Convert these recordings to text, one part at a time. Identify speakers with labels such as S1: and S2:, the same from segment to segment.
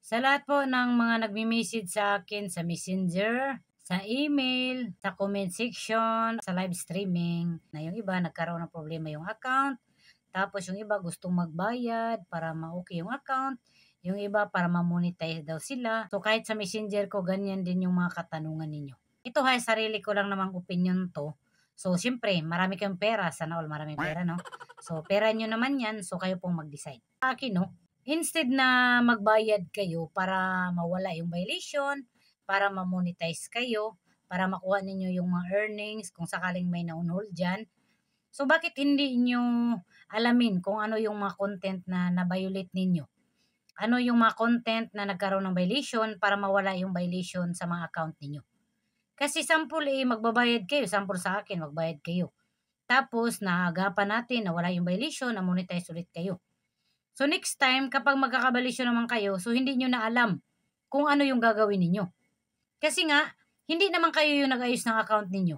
S1: Sa lahat po ng mga nagme-message sa akin sa Messenger, sa email, sa comment section, sa live streaming, na yung iba nagkaroon ng problema yung account, tapos yung iba gustong magbayad para ma-okay yung account, yung iba para ma-monetize daw sila. So kahit sa Messenger ko, ganyan din yung mga katanungan ninyo. Ito ha, sarili ko lang namang opinion to. So, siyempre, marami kayong pera. Sana all maraming pera, no? So, pera nyo naman yan. So, kayo pong mag-decide. Sa akin, no? Instead na magbayad kayo para mawala yung violation, para ma-monetize kayo, para makuha ninyo yung mga earnings kung sakaling may na-on-hold dyan. So, bakit hindi nyo alamin kung ano yung mga content na na-violate ninyo? Ano yung mga content na nagkaroon ng violation para mawala yung violation sa mga account ninyo? Kasi sample magbabayad kayo, sample sa akin, magbayad kayo. Tapos, naagapan natin na wala yung violation, na-monetize ulit kayo. So, next time, kapag magkakabalisyon naman kayo, so hindi nyo na alam kung ano yung gagawin ninyo. Kasi nga, hindi naman kayo yung nag-ayos ng account ninyo.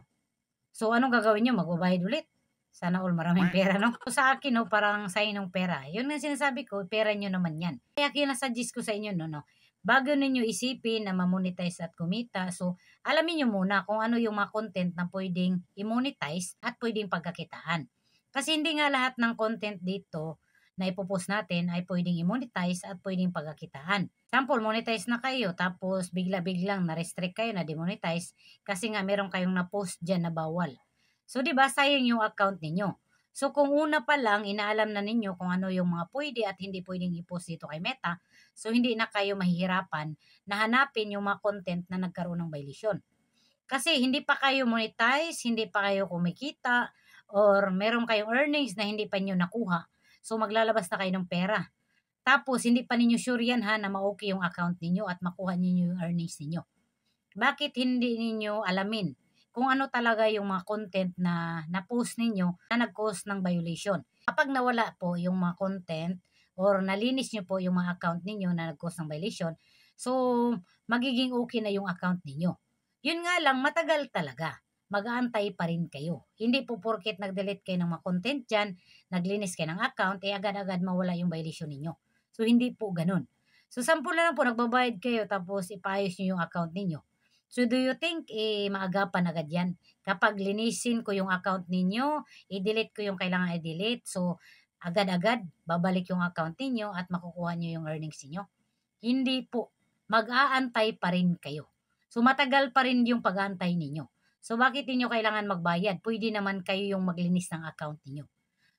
S1: So, anong gagawin nyo? Magbabayad ulit. Sana all maraming pera, no? So, sa akin, no, parang sign ng pera. Yun nga sinasabi ko, pera nyo naman yan. Kaya kinasuggest ko sa inyo, no, bago ninyo isipin na ma-monetize at kumita, so, alamin nyo muna kung ano yung mga content na pwedeng i-monetize at pwedeng pagkakitaan. Kasi hindi nga lahat ng content dito na ipopost natin ay pwedeng i-monetize at pwedeng pagkakitaan. Sample, monetize na kayo, tapos bigla-biglang na-restrict kayo, na demonetize, kasi nga meron kayong na-post dyan na bawal. So, di ba, sayang yung account ninyo. So, kung una pa lang, inaalam na ninyo kung ano yung mga pwede at hindi pwedeng i-post dito kay Meta, so hindi na kayo mahihirapan na hanapin yung mga content na nagkaroon ng violation. Kasi hindi pa kayo monetize, hindi pa kayo kumikita, or meron kayong earnings na hindi pa nyo nakuha. So, maglalabas na kayo ng pera. Tapos, hindi pa ninyo sure yan ha, na ma-okay yung account ninyo at makuha ninyo yung earnings ninyo. Bakit hindi ninyo alamin kung ano talaga yung mga content na na-post ninyo na nag-cause ng violation? Kapag nawala po yung mga content or nalinis nyo po yung mga account ninyo na nag-cause ng violation, so magiging okay na yung account ninyo. Yun nga lang, matagal talaga. Mag-aantay pa rin kayo. Hindi po porket nag-delete kayo ng mga content dyan, naglinis kayo ng account, agad-agad mawala yung violation ninyo. So, hindi po ganun. So, sample na lang po, nagbabayad kayo tapos ipaayos nyo yung account ninyo. So, do you think maagapan agad yan? Kapag linisin ko yung account ninyo, i-delete ko yung kailangan i-delete. So, agad-agad, babalik yung account ninyo at makukuha nyo yung earnings ninyo. Hindi po. Mag-aantay pa rin kayo. So, matagal pa rin yung pag-aantay ninyo. So, bakit ninyo kailangan magbayad? Pwede naman kayo yung maglinis ng account ninyo.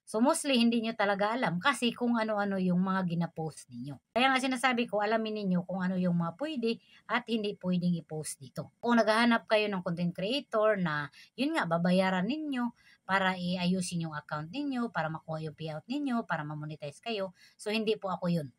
S1: So, mostly, hindi nyo talaga alam kasi kung ano-ano yung mga ginapost ninyo. Kaya nga sinasabi ko, alamin ninyo kung ano yung mga pwede at hindi pwedeng i-post dito. Kung naghahanap kayo ng content creator na, yun nga, babayaran ninyo para i-ayusin yung account ninyo, para makuha yung payout ninyo, para ma-monetize kayo. So, hindi po ako yun.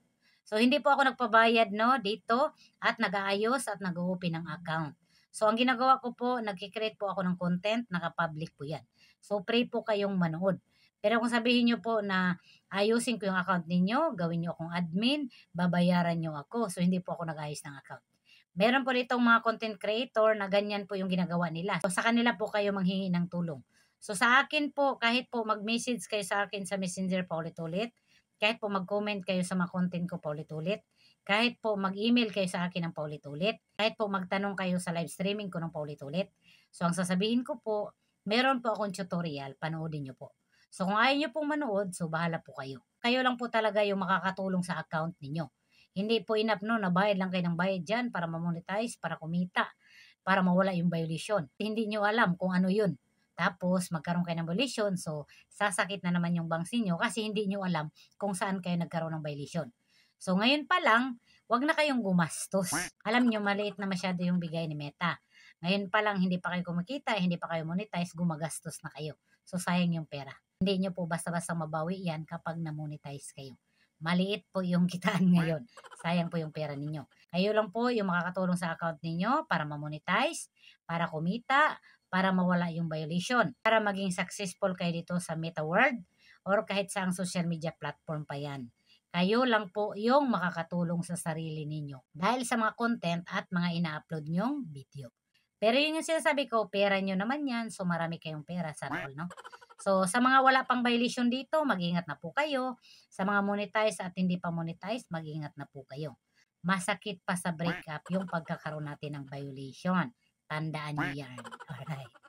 S1: So, hindi po ako nagpabayad no, dito at nag-aayos at nag-open ng account. So, ang ginagawa ko po, nag-create po ako ng content, naka-public po yan. So, pray po kayong manood. Pero kung sabihin nyo po na ayusin ko yung account ninyo, gawin nyo akong admin, babayaran nyo ako. So, hindi po ako nag-ayos ng account. Meron po ditong mga content creator na ganyan po yung ginagawa nila. So, sa kanila po kayo manghingi ng tulong. So, sa akin po, kahit po mag-message kayo sa akin sa Messenger pa ulit-ulit, kahit po mag-comment kayo sa mga content ko pa ulit-ulit, kahit po mag-email kayo sa akin ng paulit-ulit, kahit po magtanong kayo sa live streaming ko ng paulit-ulit. So, ang sasabihin ko po, meron po akong tutorial, panoodin nyo po. So, kung ayaw nyo pong manood, so bahala po kayo. Kayo lang po talaga yung makakatulong sa account ninyo. Hindi po enough no, nabayad lang kayo ng bayad dyan para ma-monetize, para kumita, para mawala yung violation. Hindi nyo alam kung ano yun. Tapos, magkaroon kayo ng violation, so sasakit na naman yung banks ninyo kasi hindi nyo alam kung saan kayo nagkaroon ng violation. So, ngayon pa lang, wag na kayong gumastos. Alam nyo, maliit na masyado yung bigay ni Meta. Ngayon pa lang, hindi pa kayo kumikita, hindi pa kayo monetize, gumagastos na kayo. So, sayang yung pera. Hindi nyo po basta-basta mabawi yan kapag na-monetize kayo. Maliit po yung kitaan ngayon. Sayang po yung pera ninyo. Kayo lang po yung makakatulong sa account ninyo para ma-monetize, para kumita, para mawala yung violation, para maging successful kayo dito sa Meta World or kahit saang social media platform pa yan. Kayo lang po yung makakatulong sa sarili ninyo dahil sa mga content at mga ina-upload nyong video. Pero yun yung sinasabi ko, pera nyo naman yan, so marami kayong pera sa all, no? So, sa mga wala pang violation dito, mag-ingat na po kayo. Sa mga monetize at hindi pa monetize, mag-ingat na po kayo. masakit pa sa breakup yung pagkakaroon natin ng violation. Tandaan niyo yan. Alright.